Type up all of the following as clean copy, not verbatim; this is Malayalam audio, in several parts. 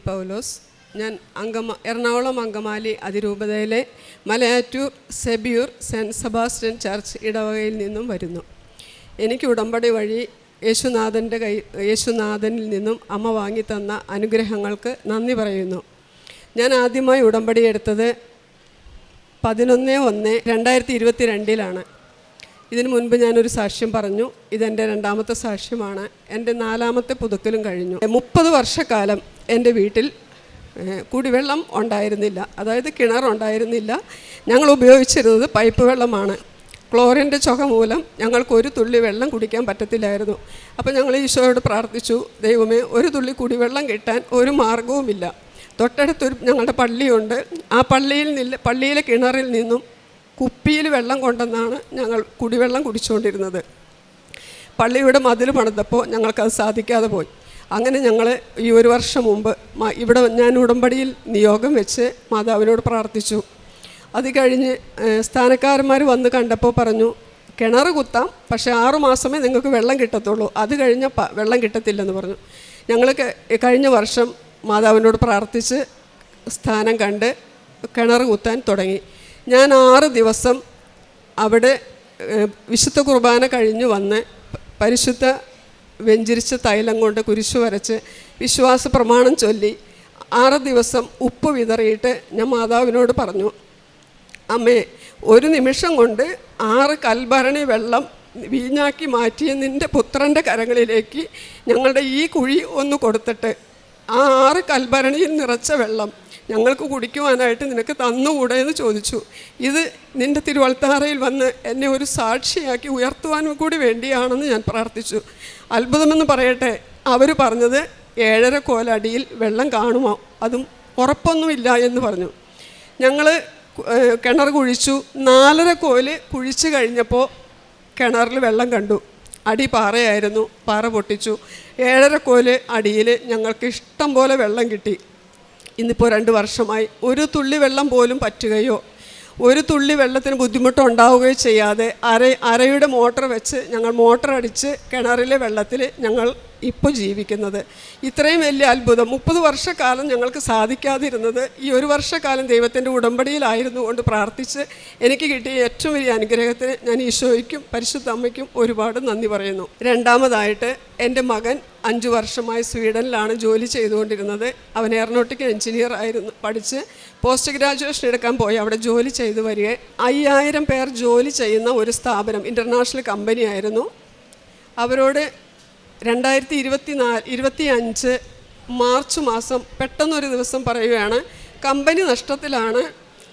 പൗലോസ്. ഞാൻ എറണാകുളം അങ്കമാലി അതിരൂപതയിലെ Malayattoor Sebiyoor saint Sebastian church ഇടവകയിൽ നിന്നും വരുന്നു. എനിക്ക് ഉടമ്പടി വഴി യേശുനാഥനിൽ നിന്നും അമ്മ വാങ്ങിത്തന്ന അനുഗ്രഹങ്ങൾക്ക് നന്ദി പറയുന്നു. ഞാൻ ആദ്യമായി ഉടമ്പടി എടുത്തത് 11/1/2022 ഇതിനു മുൻപ് ഞാനൊരു സാക്ഷ്യം പറഞ്ഞു. ഇതെൻ്റെ രണ്ടാമത്തെ സാക്ഷ്യമാണ്. എൻ്റെ 4ാമത്തെ പുതുക്കലും കഴിഞ്ഞു. 30 വർഷക്കാലം എൻ്റെ വീട്ടിൽ കുടിവെള്ളം ഉണ്ടായിരുന്നില്ല, അതായത് കിണറുണ്ടായിരുന്നില്ല. ഞങ്ങൾ ഉപയോഗിച്ചിരുന്നത് പൈപ്പ് വെള്ളമാണ്. ക്ലോറിൻ്റെ ചുക മൂലം ഞങ്ങൾക്ക് ഒരു തുള്ളി വെള്ളം കുടിക്കാൻ പറ്റത്തില്ലായിരുന്നു. അപ്പോൾ ഞങ്ങൾ ഈശോയോട് പ്രാർത്ഥിച്ചു, ദൈവമേ, ഒരു തുള്ളി കുടിവെള്ളം കിട്ടാൻ ഒരു മാർഗവുമില്ല. തൊട്ടടുത്തൊരു ഞങ്ങളുടെ പള്ളിയുണ്ട്. ആ പള്ളിയിലെ കിണറിൽ നിന്നും കുപ്പിയിൽ വെള്ളം കൊണ്ടെന്നാണ് ഞങ്ങൾ കുടിവെള്ളം കുടിച്ചുകൊണ്ടിരുന്നത്. പള്ളിയുടെ മതിൽ പണിതപ്പോൾ ഞങ്ങൾക്കത് സാധിക്കാതെ പോയി. അങ്ങനെ ഞങ്ങൾ ഈ 1 വർഷം മുമ്പ് ഇവിടെ ഞാൻ ഉടമ്പടിയിൽ നിയോഗം വെച്ച് മാതാവിനോട് പ്രാർത്ഥിച്ചു. അത് കഴിഞ്ഞ് സ്ഥാനക്കാരന്മാർ വന്ന് കണ്ടപ്പോൾ പറഞ്ഞു, കിണർ കുത്താം, പക്ഷേ 6 മാസമേ നിങ്ങൾക്ക് വെള്ളം കിട്ടത്തുള്ളൂ, അത് കഴിഞ്ഞാൽ വെള്ളം കിട്ടത്തില്ലെന്ന് പറഞ്ഞു. ഞങ്ങൾ കഴിഞ്ഞ വർഷം മാതാവിനോട് പ്രാർത്ഥിച്ച് സ്ഥാനം കണ്ട് കിണർ കുത്താൻ തുടങ്ങി. ഞാൻ 6 ദിവസം അവിടെ വിശുദ്ധ കുർബാന കഴിഞ്ഞ് വന്ന് പരിശുദ്ധ വെഞ്ചിരിച്ച തൈലം കൊണ്ട് കുരിശു വരച്ച് വിശ്വാസ പ്രമാണം ചൊല്ലി 6 ദിവസം ഉപ്പ് വിതറിയിട്ട് ഞാൻ മാതാവിനോട് പറഞ്ഞു, അമ്മേ, ഒരു നിമിഷം കൊണ്ട് 6 കൽഭരണി വെള്ളം വീഞ്ഞാക്കി മാറ്റിയ നിൻ്റെ പുത്രൻ്റെ കരങ്ങളിലേക്ക് ഞങ്ങളുടെ ഈ കുഴി ഒന്ന് കൊടുത്തിട്ട് ആ 6 കൽഭരണിയിൽ നിറച്ച വെള്ളം ഞങ്ങൾക്ക് കുടിക്കുവാനായിട്ട് നിനക്ക് തന്നുകൂടെ എന്ന് ചോദിച്ചു. ഇത് നിൻ്റെ തിരുവൾത്താറയിൽ വന്ന് എന്നെ ഒരു സാക്ഷിയാക്കി ഉയർത്തുവാനും കൂടി വേണ്ടിയാണെന്ന് ഞാൻ പ്രാർത്ഥിച്ചു. അത്ഭുതമെന്ന് പറയട്ടെ, അവർ പറഞ്ഞത് 7.5 കോലടിയിൽ വെള്ളം കാണുമോ, അതും ഉറപ്പൊന്നുമില്ല എന്ന് പറഞ്ഞു. ഞങ്ങൾ കിണർ കുഴിച്ചു. 4.5 കോല് കുഴിച്ച് കഴിഞ്ഞപ്പോൾ കിണറിൽ വെള്ളം കണ്ടു. അടി പാറയായിരുന്നു, പാറ പൊട്ടിച്ചു. 7.5 കോല് അടിയിൽ ഞങ്ങൾക്ക് ഇഷ്ടം പോലെ വെള്ളം കിട്ടി. ഇന്നിപ്പോൾ 2 വർഷമായി ഒരു തുള്ളി വെള്ളം പോലും പറ്റുകയോ ഒരു തുള്ളി വെള്ളത്തിന് ബുദ്ധിമുട്ടുണ്ടാവുകയോ ചെയ്യാതെ അരയുടെ മോട്ടർ വെച്ച് ഞങ്ങൾ മോട്ടർ അടിച്ച് കിണറിലെ വെള്ളത്തിൽ ഞങ്ങൾ ഇപ്പോൾ ജീവിക്കുന്നത്. ഇത്രയും വലിയ അത്ഭുതം 30 വർഷക്കാലം ഞങ്ങൾക്ക് സാധിക്കാതിരുന്നത് ഈ 1 വർഷക്കാലം ദൈവത്തിൻ്റെ ഉടമ്പടിയിലായിരുന്നു കൊണ്ട് പ്രാർത്ഥിച്ച് എനിക്ക് കിട്ടിയ ഏറ്റവും വലിയ അനുഗ്രഹത്തിന് ഞാൻ ഈശോയ്ക്കും പരിശുദ്ധ അമ്മയ്ക്കും ഒരുപാട് നന്ദി പറയുന്നു. രണ്ടാമതായിട്ട് എൻ്റെ മകൻ 5 വർഷമായി സ്വീഡനിലാണ് ജോലി ചെയ്തുകൊണ്ടിരുന്നത്. അവൻ എയറോനോട്ടിക്കൽ എഞ്ചിനീയർ ആയിരുന്നു. പഠിച്ച് പോസ്റ്റ് ഗ്രാജുവേഷൻ എടുക്കാൻ പോയി അവിടെ ജോലി ചെയ്തു വരിക. 5000 പേർ ജോലി ചെയ്യുന്ന ഒരു സ്ഥാപനം, ഇൻ്റർനാഷണൽ കമ്പനിയായിരുന്നു. അവരോട് 2025 മാർച്ച് മാസം പെട്ടെന്നൊരു ദിവസം പറയുകയാണ്, കമ്പനി നഷ്ടത്തിലാണ്,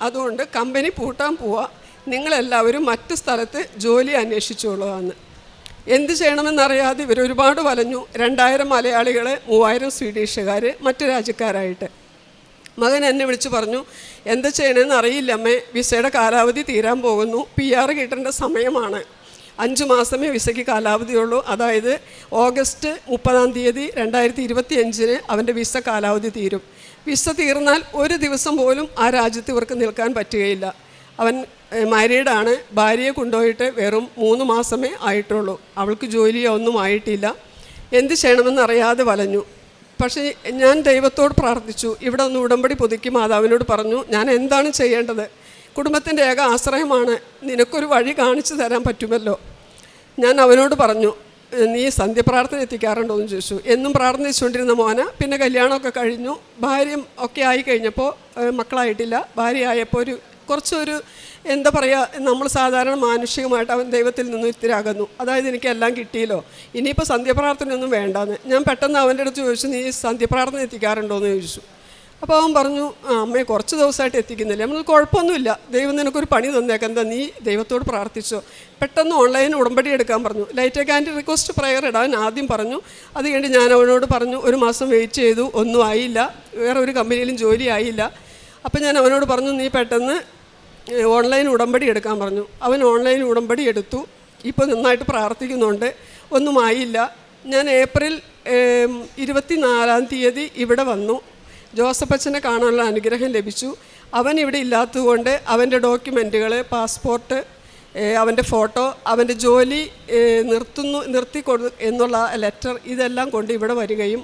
അതുകൊണ്ട് കമ്പനി പൂട്ടാൻ പോവുക, നിങ്ങളെല്ലാവരും മറ്റ് സ്ഥലത്ത് ജോലി അന്വേഷിച്ചോളുകയെന്ന്. എന്ത് ചെയ്യണമെന്നറിയാതെ ഇവരൊരുപാട് വലഞ്ഞു. 2000 മലയാളികൾ, 3000 സ്വീഡിഷുകാർ, മറ്റു രാജ്യക്കാരായിട്ട്. മകൻ എന്നെ വിളിച്ച് പറഞ്ഞു, എന്താ ചെയ്യണമെന്ന് അറിയില്ല അമ്മേ, വിസയുടെ കാലാവധി തീരാൻ പോകുന്നു, PR കിട്ടേണ്ട സമയമാണ്, 5 മാസമേ വിസയ്ക്ക് കാലാവധിയുള്ളൂ. അതായത് ഓഗസ്റ്റ് 30-ാം തീയതി 2025 അവൻ്റെ വിസ കാലാവധി തീരും. വിസ തീർന്നാൽ ഒരു ദിവസം പോലും ആ രാജ്യത്ത് ഇവർക്ക് നിൽക്കാൻ പറ്റുകയില്ല. അവൻ മാരീഡാണ്. ഭാര്യയെ കൊണ്ടുപോയിട്ട് വെറും 3 മാസമേ ആയിട്ടുള്ളൂ. അവൾക്ക് ജോലിയോ ഒന്നും ആയിട്ടില്ല. എന്ത് ചെയ്യണമെന്നറിയാതെ വലഞ്ഞു. പക്ഷേ ഞാൻ ദൈവത്തോട് പ്രാർത്ഥിച്ചു. ഇവിടെ ഒന്ന് ഉടമ്പടി പുതുക്കി മാതാവിനോട് പറഞ്ഞു, ഞാൻ എന്താണ് ചെയ്യേണ്ടത്? കുടുംബത്തിൻ്റെ ഏക ആശ്രയമാണ്, നിനക്കൊരു വഴി കാണിച്ചു തരാൻ പറ്റുമല്ലോ. ഞാൻ അവനോട് പറഞ്ഞു, നീ സന്ധ്യപ്രാർത്ഥന എത്തിക്കാറുണ്ടോ എന്ന് ചോദിച്ചു. എന്നും പ്രാർത്ഥിച്ചുകൊണ്ടിരുന്ന മോന പിന്നെ കല്യാണമൊക്കെ കഴിഞ്ഞു, ഭാര്യ ഒക്കെ ആയി കഴിഞ്ഞപ്പോൾ മക്കളായിട്ടില്ല. ഭാര്യ ആയപ്പോൾ കുറച്ചൊരു എന്താ പറയുക, നമ്മൾ സാധാരണ മാനുഷികമായിട്ട് അവൻ ദൈവത്തിൽ നിന്നും ഇത്തിരാകുന്നു. അതായത് എനിക്കെല്ലാം കിട്ടിയല്ലോ, ഇനിയിപ്പോൾ സന്ധ്യപ്രാർത്ഥനയൊന്നും വേണ്ടാന്ന്. ഞാൻ പെട്ടെന്ന് അവൻ്റെ അടുത്ത് ചോദിച്ചു, നീ സന്ധ്യപ്രാർത്ഥന എത്തിക്കാറുണ്ടോ എന്ന് ചോദിച്ചു. അപ്പോൾ അവൻ പറഞ്ഞു, അമ്മയെ കുറച്ച് ദിവസമായിട്ട് എത്തിക്കുന്നില്ല. നമ്മൾ കുഴപ്പമൊന്നുമില്ല, ദൈവം നിനക്കൊരു പണി തന്നേക്കാം, എന്താ നീ ദൈവത്തോട് പ്രാർത്ഥിച്ചോ. പെട്ടെന്ന് ഓൺലൈൻ ഉടമ്പടി എടുക്കാൻ പറഞ്ഞു. ലൈറ്റ് ആൻഡ് റിക്വസ്റ്റ് പ്രയർ ഇടാൻ ആദ്യം പറഞ്ഞു. അത് കഴിഞ്ഞ് ഞാൻ അവനോട് പറഞ്ഞു, 1 മാസം വെയിറ്റ് ചെയ്തു, ഒന്നും ആയില്ല, വേറെ ഒരു കമ്പനിയിലും ജോലി ആയില്ല. അപ്പം ഞാൻ അവനോട് പറഞ്ഞു, നീ പെട്ടെന്ന് ഓൺലൈൻ ഉടമ്പടി എടുക്കാൻ പറഞ്ഞു. അവൻ ഓൺലൈൻ ഉടമ്പടി എടുത്തു. ഇപ്പോൾ നന്നായിട്ട് പ്രാർത്ഥിക്കുന്നുണ്ട്, ഒന്നും ആയില്ല. ഞാൻ ഏപ്രിൽ 24-ാം തീയതി ഇവിടെ വന്നു. ജോസഫ് അച്ഛനെ കാണാനുള്ള അനുഗ്രഹം ലഭിച്ചു. അവൻ ഇവിടെ ഇല്ലാത്തതുകൊണ്ട് അവൻ്റെ ഡോക്യുമെൻറ്റുകൾ, പാസ്പോർട്ട്, അവൻ്റെ ഫോട്ടോ, അവൻ്റെ ജോലി നിർത്തി എന്നുള്ള ലെറ്റർ, ഇതെല്ലാം കൊണ്ട് ഇവിടെ വരികയും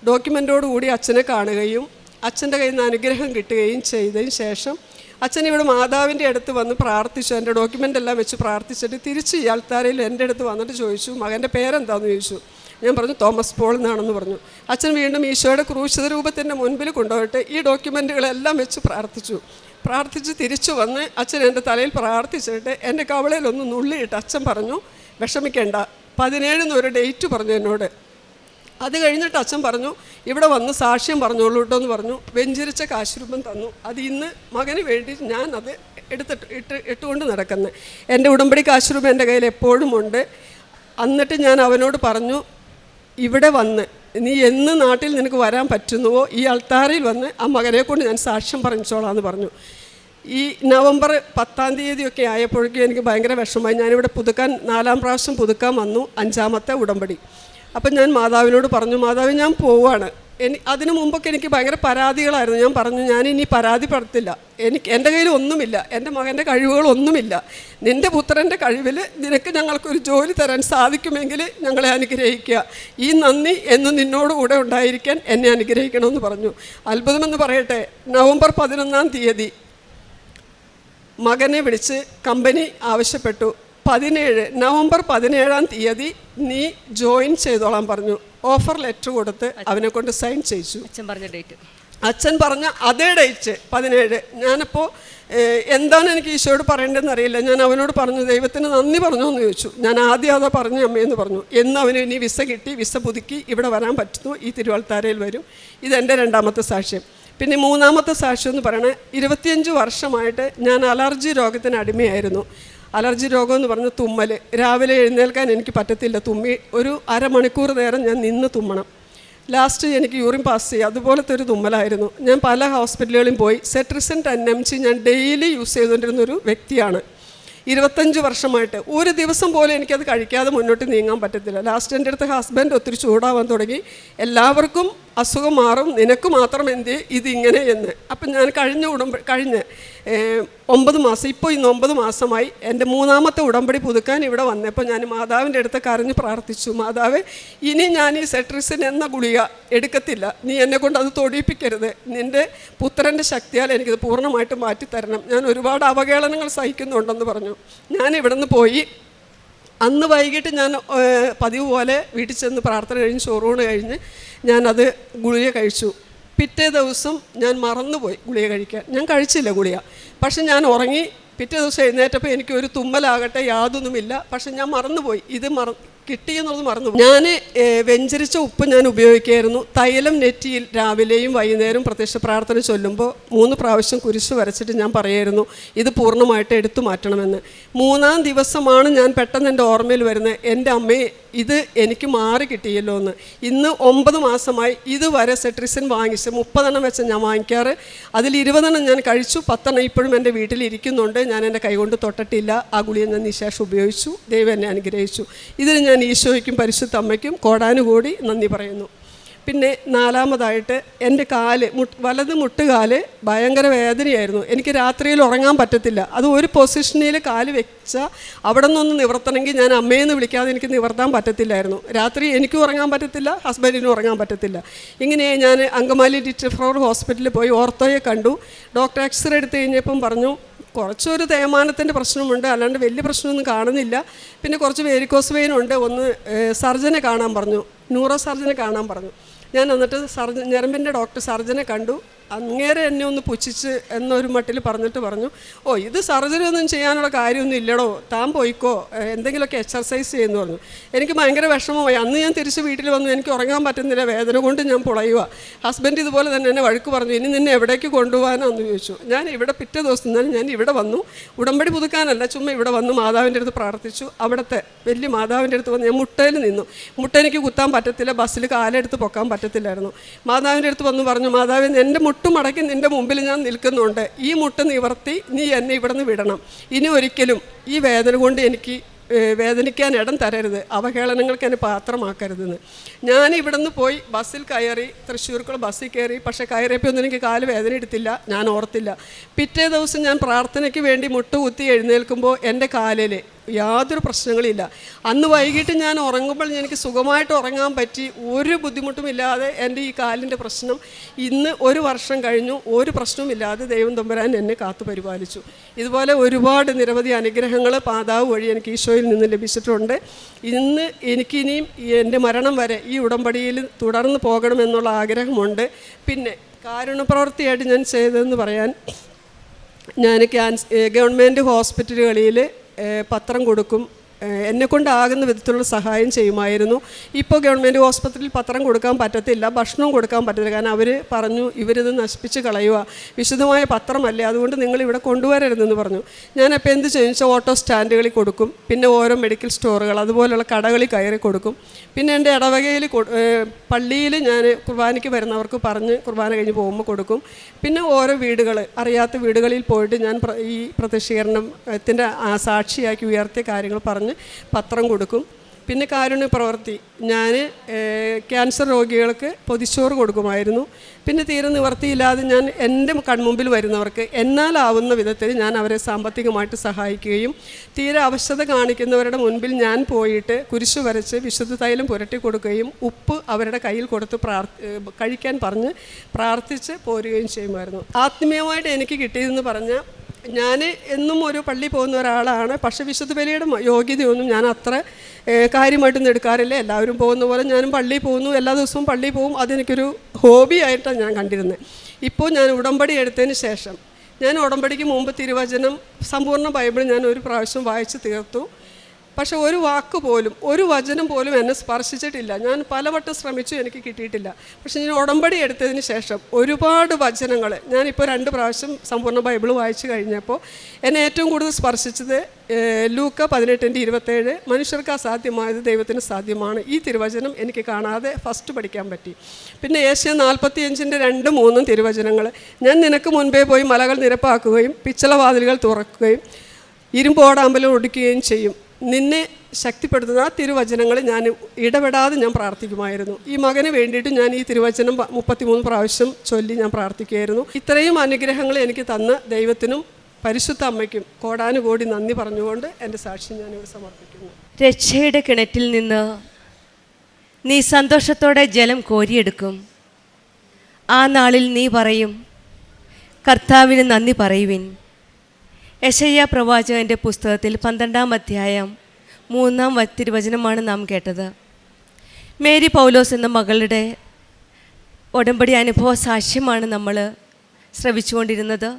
ഡോക്യുമെൻറ്റോടുകൂടി അച്ഛനെ കാണുകയും അച്ഛൻ്റെ കയ്യിൽ നിന്ന് അനുഗ്രഹം കിട്ടുകയും ചെയ്തതിന് ശേഷം അച്ഛൻ ഇവിടെ മാതാവിൻ്റെ അടുത്ത് വന്ന് പ്രാർത്ഥിച്ചു. എൻ്റെ ഡോക്യുമെൻ്റ് എല്ലാം വെച്ച് പ്രാർത്ഥിച്ചിട്ട് തിരിച്ച് ഈ അൾത്താരയിൽ എൻ്റെ അടുത്ത് വന്നിട്ട് ചോദിച്ചു, മകൻ്റെ പേരെന്താണെന്ന് ചോദിച്ചു. ഞാൻ പറഞ്ഞു തോമസ് പോൾ എന്നാണെന്ന് പറഞ്ഞു. അച്ഛൻ വീണ്ടും ഈശോയുടെ ക്രൂശിത രൂപത്തിൻ്റെ മുൻപിൽ കൊണ്ടുപോയിട്ട് ഈ ഡോക്യുമെൻറ്റുകളെല്ലാം വെച്ച് പ്രാർത്ഥിച്ച് തിരിച്ചു വന്ന് അച്ഛൻ എൻ്റെ തലയിൽ പ്രാർത്ഥിച്ചിട്ട് എൻ്റെ കവളയിൽ ഒന്ന് നുള്ളിയിട്ട് അച്ഛൻ പറഞ്ഞു, വിഷമിക്കേണ്ട, 17 ഒരു ഡേറ്റ് പറഞ്ഞു എന്നോട്. അത് കഴിഞ്ഞിട്ട് അച്ഛൻ പറഞ്ഞു, ഇവിടെ വന്ന് സാക്ഷ്യം പറഞ്ഞോളൂ കേട്ടോ എന്ന് പറഞ്ഞു. വെഞ്ചരിച്ച കാശുരൂപം തന്നു. അത് ഇന്ന് മകന് വേണ്ടി ഞാൻ അത് ഇട്ടുകൊണ്ട് നടക്കുന്നത്. എൻ്റെ ഉടമ്പടി കാശുരൂപം എൻ്റെ കയ്യിൽ എപ്പോഴും ഉണ്ട്. എന്നിട്ട് ഞാൻ അവനോട് പറഞ്ഞു, ഇവിടെ വന്ന് നീ എന്ന് നാട്ടിൽ നിനക്ക് വരാൻ പറ്റുന്നുവോ ഈ അൾത്താരയിൽ വന്ന് ആ മകനെ കൊണ്ട് ഞാൻ സാക്ഷ്യം പറഞ്ഞോളാന്ന് പറഞ്ഞു. ഈ നവംബർ 10 ആയപ്പോഴേക്കും എനിക്ക് ഭയങ്കര വിഷമമായി. ഞാനിവിടെ 4-ാം പ്രാവശ്യം പുതുക്കാൻ വന്നു, 5ാമത്തെ ഉടമ്പടി. അപ്പം ഞാൻ മാതാവിനോട് പറഞ്ഞു, മാതാവ് ഞാൻ പോവാണ്. അതിനു മുമ്പൊക്കെ എനിക്ക് ഭയങ്കര പരാതികളായിരുന്നു. ഞാൻ പറഞ്ഞു, ഞാനിനി പരാതിപ്പെടത്തില്ല, എൻ്റെ കയ്യിൽ ഒന്നുമില്ല, എൻ്റെ മകൻ്റെ കഴിവുകളൊന്നുമില്ല. നിൻ്റെ പുത്രൻ്റെ കഴിവിൽ നിനക്ക് ഞങ്ങൾക്കൊരു ജോലി തരാൻ സാധിക്കുമെങ്കിൽ ഞങ്ങളെ അനുഗ്രഹിക്കുക. ഈ നന്ദി എന്നും നിന്നോട് കൂടെ ഉണ്ടായിരിക്കാൻ എന്നെ അനുഗ്രഹിക്കണമെന്ന് പറഞ്ഞു. അത്ഭുതമെന്ന് പറയട്ടെ, നവംബർ 11 മകനെ വിളിച്ച് കമ്പനി ആവശ്യപ്പെട്ടു, നവംബർ 17 നീ ജോയിൻ ചെയ്തോളാൻ പറഞ്ഞു. ഓഫർ ലെറ്റർ കൊടുത്ത് അവനെ കൊണ്ട് സൈൻ ചെയ്യിച്ചു. അച്ഛൻ പറഞ്ഞ അതേ ഡേറ്റ് 17. ഞാനപ്പോൾ എന്താണ് എനിക്ക് ഈശോയോട് പറയേണ്ടതെന്ന് അറിയില്ല. ഞാൻ അവനോട് പറഞ്ഞു, ദൈവത്തിന് നന്ദി പറഞ്ഞോ എന്ന് ചോദിച്ചു. ഞാൻ ആദ്യം അതാ പറഞ്ഞു അമ്മയെന്ന് പറഞ്ഞു. എന്ന് അവന് ഇനി വിസ കിട്ടി, വിസ പുതുക്കി ഇവിടെ വരാൻ പറ്റുന്നു, ഈ തിരുവൾത്താരയിൽ വരും. ഇതെൻ്റെ 2ാമത്തെ സാക്ഷ്യം. പിന്നെ 3ാമത്തെ സാക്ഷ്യം എന്ന് പറയുന്നത്, 25 വർഷമായിട്ട് ഞാൻ അലർജി രോഗത്തിന് അടിമയായിരുന്നു. അലർജി രോഗം എന്ന് പറഞ്ഞ് തുമ്മൽ. രാവിലെ എഴുന്നേൽക്കാൻ എനിക്ക് പറ്റത്തില്ല. തുമ്മി ഒരു അരമണിക്കൂർ നേരം ഞാൻ നിന്ന് തുമ്മണം. ലാസ്റ്റ് എനിക്ക് യൂറിൻ പാസ് ചെയ്യുക, അതുപോലത്തെ ഒരു തുമ്മലായിരുന്നു. ഞാൻ പല ഹോസ്പിറ്റലുകളിലും പോയി. സെട്രിസിൻ 10 mg ഞാൻ ഡെയിലി യൂസ് ചെയ്തുകൊണ്ടിരുന്നൊരു വ്യക്തിയാണ്. 25 വർഷമായിട്ട് ഒരു ദിവസം പോലും എനിക്കത് കഴിക്കാതെ മുന്നോട്ട് നീങ്ങാൻ പറ്റത്തില്ല. ലാസ്റ്റ് എൻ്റെ അടുത്ത് ഹസ്ബൻഡ് ഒത്തിരി ചൂടാവാൻ തുടങ്ങി. എല്ലാവർക്കും അസുഖം മാറും, നിനക്ക് മാത്രം എന്തേ ഇതിങ്ങനെ എന്ന്. അപ്പം ഞാൻ കഴിഞ്ഞ 9 മാസം, ഇപ്പോൾ ഇന്ന് 9 മാസമായി എൻ്റെ 3ാമത്തെ ഉടമ്പടി പുതുക്കാൻ ഇവിടെ വന്നപ്പോൾ ഞാൻ മാതാവിൻ്റെ അടുത്ത് കരഞ്ഞ് പ്രാർത്ഥിച്ചു, മാതാവേ ഇനി ഞാൻ ഈ സെട്രിസിൻ എന്ന ഗുളിക എടുക്കത്തില്ല, നീ എന്നെ കൊണ്ട് അത് തൊടിയിപ്പിക്കരുത്, നിൻ്റെ പുത്രൻ്റെ ശക്തിയാൽ എനിക്കത് പൂർണ്ണമായിട്ട് മാറ്റിത്തരണം, ഞാൻ ഒരുപാട് അവഹേളനങ്ങൾ സഹിക്കുന്നുണ്ടെന്ന് പറഞ്ഞു. ഞാൻ ഇവിടെ നിന്ന് പോയി. അന്ന് വൈകിട്ട് ഞാൻ പതിവ് പോലെ വീട്ടിൽ ചെന്ന് പ്രാർത്ഥന കഴിഞ്ഞ് ചോറൂണ് കഴിഞ്ഞ് ഞാനത് ഗുളിക കഴിച്ചു. പിറ്റേ ദിവസം ഞാൻ മറന്നുപോയി ഗുളിക കഴിക്കാൻ. ഞാൻ കഴിച്ചില്ല ഗുളിക, പക്ഷെ ഞാൻ ഉറങ്ങി. പിറ്റേ ദിവസം എഴുന്നേറ്റപ്പോൾ എനിക്കൊരു തുമ്മലാകട്ടെ യാതൊന്നുമില്ല, പക്ഷെ ഞാൻ മറന്നുപോയി. ഇത് കിട്ടിയെന്നുള്ളത് മറന്നുപോയി. ഞാൻ വെഞ്ചരിച്ച ഉപ്പ് ഞാൻ ഉപയോഗിക്കുകയായിരുന്നു. തൈലം നെറ്റിയിൽ രാവിലെയും വൈകുന്നേരം പ്രത്യക്ഷ പ്രാർത്ഥന ചൊല്ലുമ്പോൾ 3 പ്രാവശ്യം കുരിശ് വരച്ചിട്ട് ഞാൻ പറയായിരുന്നു, ഇത് പൂർണ്ണമായിട്ട് എടുത്തു മാറ്റണമെന്ന്. 3-ാം ദിവസമാണ് ഞാൻ പെട്ടെന്ന് എൻ്റെ ഓർമ്മയിൽ വരുന്നത്, എൻ്റെ അമ്മയെ ഇത് എനിക്ക് മാറി കിട്ടിയല്ലോ എന്ന്. ഇന്ന് 9 മാസമായി ഇതുവരെ സെട്രിസിൻ വാങ്ങിച്ച് 30 വെച്ച് ഞാൻ വാങ്ങിക്കാറ്. അതിൽ 20 ഞാൻ കഴിച്ചു, 10 ഇപ്പോഴും എൻ്റെ വീട്ടിലിരിക്കുന്നുണ്ട്. ഞാൻ എൻ്റെ കൈകൊണ്ട് തൊട്ടിട്ടില്ല. ആ ഗുളിക ഞാൻ നിശേഷം ഉപയോഗിച്ചു. ദൈവം എന്നെ അനുഗ്രഹിച്ചു. ഇതിന് ഞാൻ ഈശോയ്ക്കും പരിശുദ്ധ അമ്മയ്ക്കും കോടാനുകൂടി നന്ദി പറയുന്നു. പിന്നെ 4ാമതായിട്ട് എൻ്റെ വലത് മുട്ടുകാല് ഭയങ്കര വേദനയായിരുന്നു. എനിക്ക് രാത്രിയിൽ ഉറങ്ങാൻ പറ്റത്തില്ല. അത് ഒരു പൊസിഷനിൽ കാല് വെച്ചാൽ അവിടെ നിന്നൊന്ന് നിവർത്തണമെങ്കിൽ ഞാൻ അമ്മയെന്ന് വിളിക്കാതെ എനിക്ക് നിവർത്താൻ പറ്റത്തില്ലായിരുന്നു. രാത്രി എനിക്കും ഉറങ്ങാൻ പറ്റത്തില്ല, ഹസ്ബൻഡിനും ഉറങ്ങാൻ പറ്റത്തില്ല. ഇങ്ങനെ ഞാൻ അങ്കമാലി ഡിസ്ട്രിക്ട് ഹോസ്പിറ്റലിൽ പോയി ഓർത്തോയെ കണ്ടു. ഡോക്ടർ എക്സ്റേ എടുത്ത് കഴിഞ്ഞപ്പം പറഞ്ഞു, കുറച്ചൊരു തേയ്മാനത്തിൻ്റെ പ്രശ്നമുണ്ട്, അല്ലാണ്ട് വലിയ പ്രശ്നമൊന്നും കാണുന്നില്ല. പിന്നെ കുറച്ച് വേരിക്കോസ് വെയിനുണ്ട്, ഒന്ന് സർജനെ കാണാൻ പറഞ്ഞു, ന്യൂറോ സർജനെ കാണാൻ പറഞ്ഞു. ഞാൻ എന്നിട്ട് ഞരമ്പിൻ്റെ സർജനെ കണ്ടു. അങ്ങേരെ എന്നെ ഒന്ന് പുച്ഛിച്ച് എന്നൊരു മട്ടിൽ പറഞ്ഞിട്ട് പറഞ്ഞു, ഓ ഇത് സർജറി ഒന്നും ചെയ്യാനുള്ള കാര്യമൊന്നും ഇല്ലടോ, താൻ പോയിക്കോ, എന്തെങ്കിലുമൊക്കെ എക്സർസൈസ് ചെയ്യുമെന്ന് പറഞ്ഞു. എനിക്ക് ഭയങ്കര വിഷമമായി. അന്ന് ഞാൻ തിരിച്ച് വീട്ടിൽ വന്നു. എനിക്ക് ഉറങ്ങാൻ പറ്റുന്നില്ല, വേദന കൊണ്ട് ഞാൻ പുളയുക. ഹസ്ബൻഡ് ഇതുപോലെ തന്നെ എന്നെ വഴക്ക് പറഞ്ഞു, ഇനി നിന്നെ എവിടേക്ക് കൊണ്ടുപോകാനാന്ന് ചോദിച്ചു. ഞാൻ ഇവിടെ പിറ്റേ ദിവസം തന്നെ ഞാൻ ഇവിടെ വന്നു. ഉടമ്പടി പുതുക്കാനല്ല, ചുമ്മാ ഇവിടെ വന്നു മാതാവിൻ്റെ അടുത്ത് പ്രാർത്ഥിച്ചു. അവിടുത്തെ വലിയ മാതാവിൻ്റെ അടുത്ത് വന്ന് ഞാൻ മുട്ടയിൽ നിന്നു. മുട്ട എനിക്ക് കുത്താൻ പറ്റത്തില്ല, ബസ്സിൽ കാലെടുത്ത് പൊക്കാൻ പറ്റത്തില്ലായിരുന്നു. മാതാവിൻ്റെ അടുത്ത് വന്ന് പറഞ്ഞു, മാതാവ് എൻ്റെ മുട്ടുമടക്കി നിൻ്റെ മുമ്പിൽ ഞാൻ നിൽക്കുന്നുണ്ട്, ഈ മുട്ട് നിവർത്തി നീ എന്നെ ഇവിടെ നിന്ന് വിടണം. ഇനി ഒരിക്കലും ഈ വേദന കൊണ്ട് എനിക്ക് വേദനിക്കാൻ ഇടം തരരുത്, അവഹേളനങ്ങൾക്ക് എന്നെ പാത്രമാക്കരുതെന്ന്. ഞാൻ ഇവിടെ നിന്ന് പോയി ബസ്സിൽ കയറി, തൃശ്ശൂർക്കുള്ള ബസ്സിൽ കയറി. പക്ഷേ കയറിയപ്പോൾ ഒന്നും എനിക്ക് കാല് വേദന എടുത്തില്ല, ഞാൻ ഓർത്തില്ല. പിറ്റേ ദിവസം ഞാൻ പ്രാർത്ഥനയ്ക്ക് വേണ്ടി മുട്ടുകുത്തി എഴുന്നേൽക്കുമ്പോൾ എൻ്റെ കാലിൽ യാതൊരു പ്രശ്നങ്ങളില്ല. അന്ന് വൈകിട്ട് ഞാൻ ഉറങ്ങുമ്പോൾ എനിക്ക് സുഖമായിട്ട് ഉറങ്ങാൻ പറ്റി, ഒരു ബുദ്ധിമുട്ടുമില്ലാതെ. എൻ്റെ ഈ കാലിൻ്റെ പ്രശ്നം ഇന്ന് 1 വർഷം കഴിഞ്ഞു, ഒരു പ്രശ്നവുമില്ലാതെ ദൈവം തമ്പുരാൻ എന്നെ കാത്തു പരിപാലിച്ചു. ഇതുപോലെ ഒരുപാട് നിരവധി അനുഗ്രഹങ്ങൾ പാതാവ് വഴി എനിക്ക് ഈശോയിൽ നിന്ന് ലഭിച്ചിട്ടുണ്ട്. ഇന്ന് എനിക്കിനിയും എൻ്റെ മരണം വരെ ഈ ഉടമ്പടിയിൽ തുടർന്ന് പോകണമെന്നുള്ള ആഗ്രഹമുണ്ട്. പിന്നെ കാരുണ്യപ്രവൃത്തിയായിട്ട് ഞാൻ ചെയ്തതെന്ന് പറയാൻ, ഞാൻ ഗവൺമെൻറ് ഹോസ്പിറ്റലുകളിൽ പത്രം കൊടുക്കും, എന്നെക്കൊണ്ടാകുന്ന വിധത്തിലുള്ള സഹായം ചെയ്യുമായിരുന്നു. ഇപ്പോൾ ഗവൺമെൻറ് ഹോസ്പിറ്റലിൽ പത്രം കൊടുക്കാൻ പറ്റത്തില്ല, ഭക്ഷണവും കൊടുക്കാൻ പറ്റത്തില്ല. കാരണം അവർ പറഞ്ഞു, ഇവരിത് നശിപ്പിച്ച് കളയുക, വിശുദ്ധമായ പത്രമല്ലേ, അതുകൊണ്ട് നിങ്ങളിവിടെ കൊണ്ടുവരരുതെന്ന് പറഞ്ഞു. ഞാനപ്പോൾ എന്ത് ചോദിച്ചാൽ ഓട്ടോ സ്റ്റാൻഡുകളിൽ കൊടുക്കും, പിന്നെ ഓരോ മെഡിക്കൽ സ്റ്റോറുകൾ അതുപോലെയുള്ള കടകളിൽ കയറി കൊടുക്കും. പിന്നെ എൻ്റെ ഇടവകയിൽ പള്ളിയിൽ ഞാൻ കുർബാനയ്ക്ക് വരുന്നവർക്ക് പറഞ്ഞ് കുർബാന കഴിഞ്ഞ് പോകുമ്പോൾ കൊടുക്കും. പിന്നെ ഓരോ വീടുകൾ, അറിയാത്ത വീടുകളിൽ പോയിട്ട് ഞാൻ ഈ പ്രത്യക്ഷീകരണത്തിൻ്റെ സാക്ഷിയാക്കി ഉയർത്തിയ കാര്യങ്ങൾ പറഞ്ഞ് പത്രം കൊടുക്കും. പിന്നെ കാരുണ്യ പ്രവൃത്തി, ഞാൻ ക്യാൻസർ രോഗികൾക്ക് പൊതിച്ചോറ് കൊടുക്കുമായിരുന്നു. പിന്നെ തീരെ നിവർത്തിയില്ലാതെ ഞാൻ എൻ്റെ കൺമുമ്പിൽ വരുന്നവർക്ക് എന്നാലാവുന്ന വിധത്തിൽ ഞാൻ അവരെ സാമ്പത്തികമായിട്ട് സഹായിക്കുകയും, തീരെ അവശത കാണിക്കുന്നവരുടെ മുൻപിൽ ഞാൻ പോയിട്ട് കുരിശു വരച്ച് വിശുദ്ധ തൈലം പുരട്ടി കൊടുക്കുകയും ഉപ്പ് അവരുടെ കയ്യിൽ കൊടുത്ത് കഴിക്കാൻ പറഞ്ഞ് പ്രാർത്ഥിച്ച് പോരുകയും ചെയ്യുമായിരുന്നു. ആത്മീയമായിട്ട് എനിക്ക് കിട്ടിയതെന്ന് പറഞ്ഞാൽ, ഞാൻ എന്നും ഒരു പള്ളി പോകുന്ന ഒരാളാണ്. പക്ഷേ വിശുദ്ധ ബലിയുടെ യോഗ്യതയൊന്നും ഞാൻ അത്ര കാര്യമായിട്ടൊന്നും എടുക്കാറില്ല. എല്ലാവരും പോകുന്ന പോലെ ഞാനും പള്ളിയിൽ പോകുന്നു, എല്ലാ ദിവസവും പള്ളിയിൽ പോകും. അതെനിക്കൊരു ഹോബി ആയിട്ടാണ് ഞാൻ കണ്ടിരുന്നത്. ഇപ്പോൾ ഞാൻ ഉടമ്പടി എടുത്തതിന് ശേഷം, ഞാൻ ഉടമ്പടിക്ക് മുമ്പ് തിരുവചനം സമ്പൂർണ്ണ ബൈബിൾ ഞാൻ ഒരു പ്രാവശ്യം വായിച്ച് തീർത്തു. പക്ഷെ ഒരു വാക്ക് പോലും, ഒരു വചനം പോലും എന്നെ സ്പർശിച്ചിട്ടില്ല. ഞാൻ പലവട്ടം ശ്രമിച്ചു, എനിക്ക് കിട്ടിയിട്ടില്ല. പക്ഷെ ഞാൻ ഉടമ്പടി എടുത്തതിന് ശേഷം ഒരുപാട് വചനങ്ങൾ, ഞാനിപ്പോൾ 2 പ്രാവശ്യം സമ്പൂർണ്ണ ബൈബിൾ വായിച്ചു കഴിഞ്ഞപ്പോൾ എന്നെ ഏറ്റവും കൂടുതൽ സ്പർശിച്ചത് ലൂക്ക 18:27, മനുഷ്യർക്ക് അസാധ്യമായത് ദൈവത്തിന് സാധ്യമാണ്. ഈ തിരുവചനം എനിക്ക് കാണാതെ ഫസ്റ്റ് പഠിക്കാൻ പറ്റി. പിന്നെ ഏഷ്യ 45:2-3 തിരുവചനങ്ങൾ, ഞാൻ നിനക്ക് മുൻപേ പോയി മലകൾ നിരപ്പാക്കുകയും പിച്ചളവാതിലുകൾ തുറക്കുകയും ഇരുമ്പോടാമ്പലും ഒടിക്കുകയും ചെയ്യും, നിന്നെ ശക്തിപ്പെടുത്തുന്ന ആ തിരുവചനങ്ങൾ ഞാൻ ഇടപെടാതെ ഞാൻ പ്രാർത്ഥിക്കുമായിരുന്നു. ഈ മകന് വേണ്ടിയിട്ട് ഞാൻ ഈ തിരുവചനം 33 പ്രാവശ്യം ചൊല്ലി ഞാൻ പ്രാർത്ഥിക്കുമായിരുന്നു. ഇത്രയും അനുഗ്രഹങ്ങൾ എനിക്ക് തന്ന ദൈവത്തിനും പരിശുദ്ധ അമ്മയ്ക്കും കോടാനുകോടി നന്ദി പറഞ്ഞുകൊണ്ട് എൻ്റെ സാക്ഷ്യം ഞാനിവിടെ സമർപ്പിക്കുന്നു. രക്ഷയുടെ കിണറ്റിൽ നിന്ന് നീ സന്തോഷത്തോടെ ജലം കോരിയെടുക്കും. ആ നാളിൽ നീ പറയും, കർത്താവിന് നന്ദി പറയുവിൻ. യെശയ്യാ പ്രവാചകൻ്റെ പുസ്തകത്തിൽ 12-ാം അധ്യായം 3-ാം തിരുവചനമാണ് നാം കേട്ടത്. മേരി പൗലോസ് എന്ന മകളുടെ ഉടമ്പടി അനുഭവ സാക്ഷ്യമാണ് നമ്മൾ ശ്രവിച്ചുകൊണ്ടിരുന്നത്.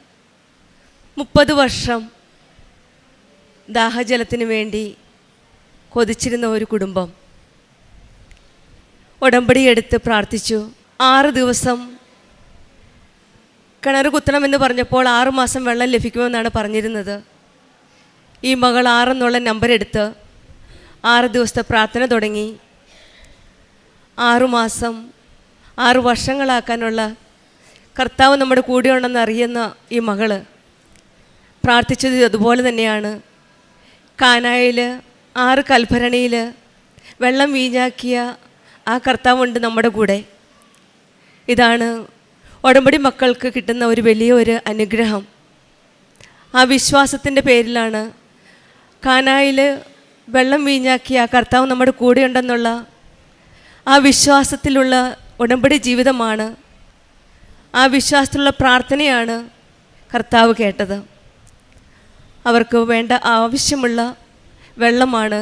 30 വർഷം ദാഹജലത്തിന് വേണ്ടി കൊതിച്ചിരുന്ന ഒരു കുടുംബം ഉടമ്പടി എടുത്ത് പ്രാർത്ഥിച്ചു. 6 ദിവസം കിണർ കുത്തണമെന്ന് പറഞ്ഞപ്പോൾ 6 മാസം വെള്ളം ലഭിക്കുമെന്നാണ് പറഞ്ഞിരുന്നത്. ഈ മകൾ 6 എന്നുള്ള നമ്പർ എടുത്ത് 6 ദിവസത്തെ പ്രാർത്ഥന തുടങ്ങി. 6 മാസം 6 വർഷങ്ങളാക്കാനുള്ള കർത്താവ് നമ്മുടെ കൂടെയുണ്ടെന്ന് അറിയുന്ന ഈ മകള് പ്രാർത്ഥിച്ചത് അതുപോലെ തന്നെയാണ്. കാനായിൽ 6 കൽഭരണിയിൽ വെള്ളം വീഞ്ഞാക്കിയ ആ കർത്താവുണ്ട് നമ്മുടെ കൂടെ. ഇതാണ് ഉടമ്പടി മക്കൾക്ക് കിട്ടുന്ന ഒരു വലിയൊരു അനുഗ്രഹം. ആ വിശ്വാസത്തിൻ്റെ പേരിലാണ് കാനായിൽ വെള്ളം വീഞ്ഞാക്കിയ ആ കർത്താവ് നമ്മുടെ കൂടെയുണ്ടെന്നുള്ള ആ വിശ്വാസത്തിലുള്ള ഉടമ്പടി ജീവിതമാണ്, ആ വിശ്വാസത്തിലുള്ള പ്രാർത്ഥനയാണ് കർത്താവ് കേട്ടത്. അവർക്ക് വേണ്ട ആവശ്യമുള്ള വെള്ളമാണ്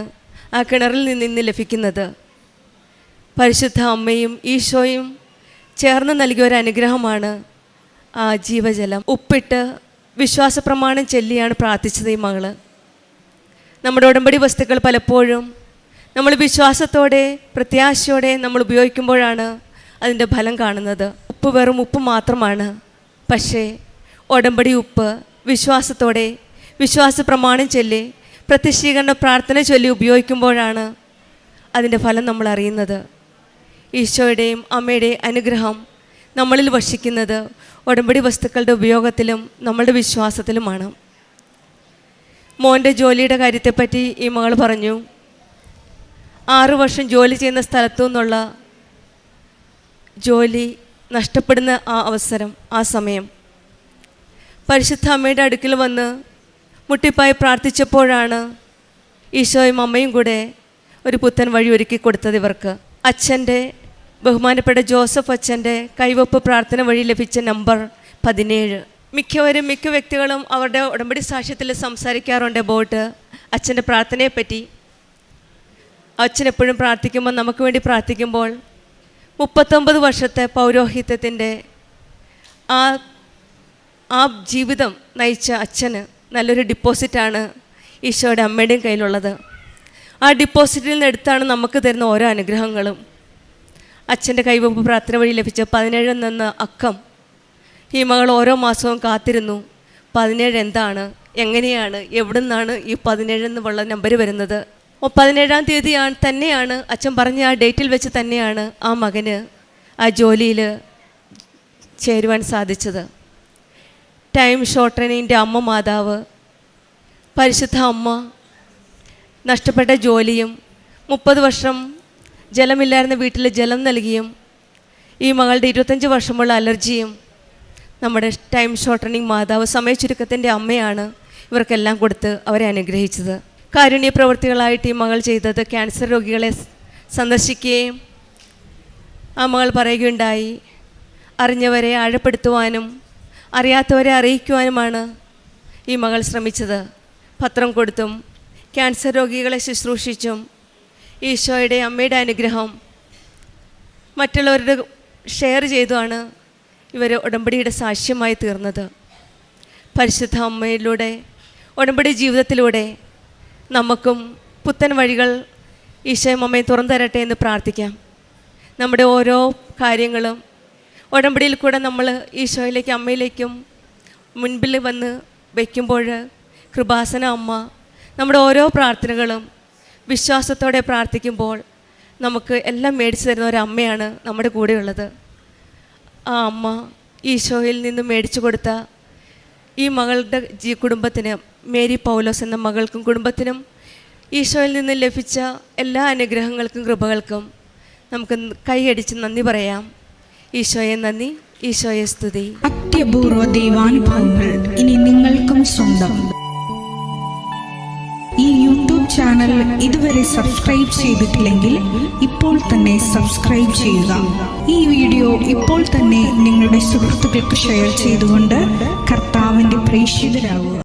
ആ കിണറിൽ നിന്ന് ലഭിക്കുന്നത്. പരിശുദ്ധ അമ്മയും ഈശോയും ചേർന്ന് നൽകിയ ഒരു അനുഗ്രഹമാണ് ആ ജീവജലം. ഉപ്പിട്ട് വിശ്വാസപ്രമാണം ചൊല്ലിയാണ് പ്രാർത്ഥിച്ചത് ഈ മകള്. നമ്മുടെ ഉടമ്പടി വസ്തുക്കൾ പലപ്പോഴും നമ്മൾ വിശ്വാസത്തോടെ പ്രത്യാശയോടെ നമ്മൾ ഉപയോഗിക്കുമ്പോഴാണ് അതിൻ്റെ ഫലം കാണുന്നത്. ഉപ്പ് വെറും ഉപ്പ് മാത്രമാണ്. പക്ഷേ ഉടമ്പടി ഉപ്പ് വിശ്വാസത്തോടെ വിശ്വാസ പ്രമാണം ചൊല്ലി പ്രത്യക്ഷീകരണ പ്രാർത്ഥന ചൊല്ലി ഉപയോഗിക്കുമ്പോഴാണ് അതിൻ്റെ ഫലം നമ്മൾ അറിയുന്നത്. ഈശോയുടെയും അമ്മയുടെയും അനുഗ്രഹം നമ്മളിൽ വർഷിക്കുന്നത് ഉടമ്പടി വസ്തുക്കളുടെ ഉപയോഗത്തിലും നമ്മളുടെ വിശ്വാസത്തിലുമാണ്. മോൻ്റെ ജോലിയുടെ കാര്യത്തെപ്പറ്റി ഈ മകൾ പറഞ്ഞു. 6 വർഷം ജോലി ചെയ്യുന്ന സ്ഥലത്തു നിന്നുള്ള ജോലി നഷ്ടപ്പെടുന്ന ആ അവസരം, ആ സമയം പരിശുദ്ധ അമ്മയുടെ അടുക്കൽ വന്ന് മുട്ടിപ്പായി പ്രാർത്ഥിച്ചപ്പോഴാണ് ഈശോയും അമ്മയും കൂടെ ഒരു പുത്തൻ വഴി ഒരുക്കി കൊടുത്തത് ഇവർക്ക്. അച്ഛൻ്റെ, ബഹുമാനപ്പെട്ട ജോസഫ് അച്ഛൻ്റെ കൈവപ്പ് പ്രാർത്ഥന വഴി ലഭിച്ച നമ്പർ 17. മിക്ക വ്യക്തികളും അവരുടെ ഉടമ്പടി സാക്ഷ്യത്തിൽ സംസാരിക്കാറുണ്ട് അബൌട്ട് അച്ഛൻ്റെ പ്രാർത്ഥനയെപ്പറ്റി. അച്ഛൻ എപ്പോഴും പ്രാർത്ഥിക്കുമ്പോൾ, നമുക്ക് വേണ്ടി പ്രാർത്ഥിക്കുമ്പോൾ 39 വർഷത്തെ പൗരോഹിത്യത്തിൻ്റെ ആ ജീവിതം നയിച്ച അച്ഛന് നല്ലൊരു ഡിപ്പോസിറ്റാണ് ഈശോയുടെ അമ്മയുടെയും കയ്യിലുള്ളത്. ആ ഡിപ്പോസിറ്റിൽ നിന്ന് എടുത്താണ് നമുക്ക് തരുന്ന ഓരോ അനുഗ്രഹങ്ങളും. അച്ഛൻ്റെ കൈവപ്പ് പ്രാർത്ഥന വഴി ലഭിച്ച 17 എന്ന അക്കം ഈ മകൾ ഓരോ മാസവും കാത്തിരുന്നു. 17 എന്താണ്, എങ്ങനെയാണ്, എവിടെ നിന്നാണ് ഈ 17 എന്നുള്ള നമ്പർ വരുന്നത്? 17-ാം തീയതി തന്നെയാണ് അച്ഛൻ പറഞ്ഞ ആ ഡേറ്റിൽ വെച്ച് തന്നെയാണ് ആ മകന് ആ ജോലിയിൽ ചേരുവാൻ സാധിച്ചത്. ടൈം ഷോർട്ടനിൻ്റെ അമ്മ മാതാവ്, പരിശുദ്ധ അമ്മ, നഷ്ടപ്പെട്ട ജോലിയും 30 വർഷം ജലമില്ലായിരുന്ന വീട്ടിൽ ജലം നൽകിയും ഈ മകളുടെ 25 വർഷമുള്ള അലർജിയും നമ്മുടെ ടൈം ഷോർട്ടനിങ് മാതാവ്, സമയച്ചുരുക്കത്തിൻ്റെ അമ്മയാണ് ഇവർക്കെല്ലാം കൊടുത്ത് അവരെ അനുഗ്രഹിച്ചത്. കാരുണ്യ പ്രവൃത്തികളായിട്ട് ഈ മകൾ ചെയ്തത് ക്യാൻസർ രോഗികളെ സന്ദർശിക്കുകയും ആ മകൾ പറയുകയുണ്ടായി, അറിഞ്ഞവരെ ആഴപ്പെടുത്തുവാനും അറിയാത്തവരെ അറിയിക്കുവാനുമാണ് ഈ മകൾ ശ്രമിച്ചത്. പത്രം കൊടുത്തും ക്യാൻസർ രോഗികളെ ശുശ്രൂഷിച്ചും ഈശോയുടെ അമ്മയുടെ അനുഗ്രഹം മറ്റുള്ളവരുടെ ഷെയർ ചെയ്തുമാണ് ഇവർ ഉടമ്പടിയുടെ സാക്ഷ്യമായി തീർന്നത്. പരിശുദ്ധ അമ്മയിലൂടെ, ഉടമ്പടി ജീവിതത്തിലൂടെ നമുക്കും പുത്തൻ വഴികൾ ഈശോയും അമ്മയും തുറന്നു തരട്ടെ എന്ന് പ്രാർത്ഥിക്കാം. നമ്മുടെ ഓരോ കാര്യങ്ങളും ഉടമ്പടിയിൽ കൂടെ നമ്മൾ ഈശോയിലേക്കും അമ്മയിലേക്കും മുൻപിൽ വന്ന് വയ്ക്കുമ്പോൾ കൃപാസന അമ്മ നമ്മുടെ ഓരോ പ്രാർത്ഥനകളും വിശ്വാസത്തോടെ പ്രാർത്ഥിക്കുമ്പോൾ നമുക്ക് എല്ലാം മേടിച്ചു തരുന്ന ഒരു അമ്മയാണ് നമ്മുടെ കൂടെയുള്ളത്. ആ അമ്മ ഈശോയിൽ നിന്ന് മേടിച്ചു കൊടുത്ത ഈ മകളുടെ കുടുംബത്തിന്, മേരി പൗലോസ് എന്ന മകൾക്കും കുടുംബത്തിനും ഈശോയിൽ നിന്ന് ലഭിച്ച എല്ലാ അനുഗ്രഹങ്ങൾക്കും കൃപകൾക്കും നമുക്ക് കൈയടിച്ച് നന്ദി പറയാം. ഈശോയെ നന്ദി, ഈശോയെ സ്തുതി. അത്യപൂർവ ദൈവാനുഭവങ്ങൾ ഇനി നിങ്ങൾക്കും സ്വന്തം. ഈ യൂട്യൂബ് ചാനൽ ഇതുവരെ സബ്സ്ക്രൈബ് ചെയ്തിട്ടില്ലെങ്കിൽ ഇപ്പോൾ തന്നെ സബ്സ്ക്രൈബ് ചെയ്യുക. ഈ വീഡിയോ ഇപ്പോൾ തന്നെ നിങ്ങളുടെ സുഹൃത്തുക്കൾക്ക് ഷെയർ ചെയ്തുകൊണ്ട് കർത്താവിൻ്റെ പ്രേക്ഷിതരാകുക.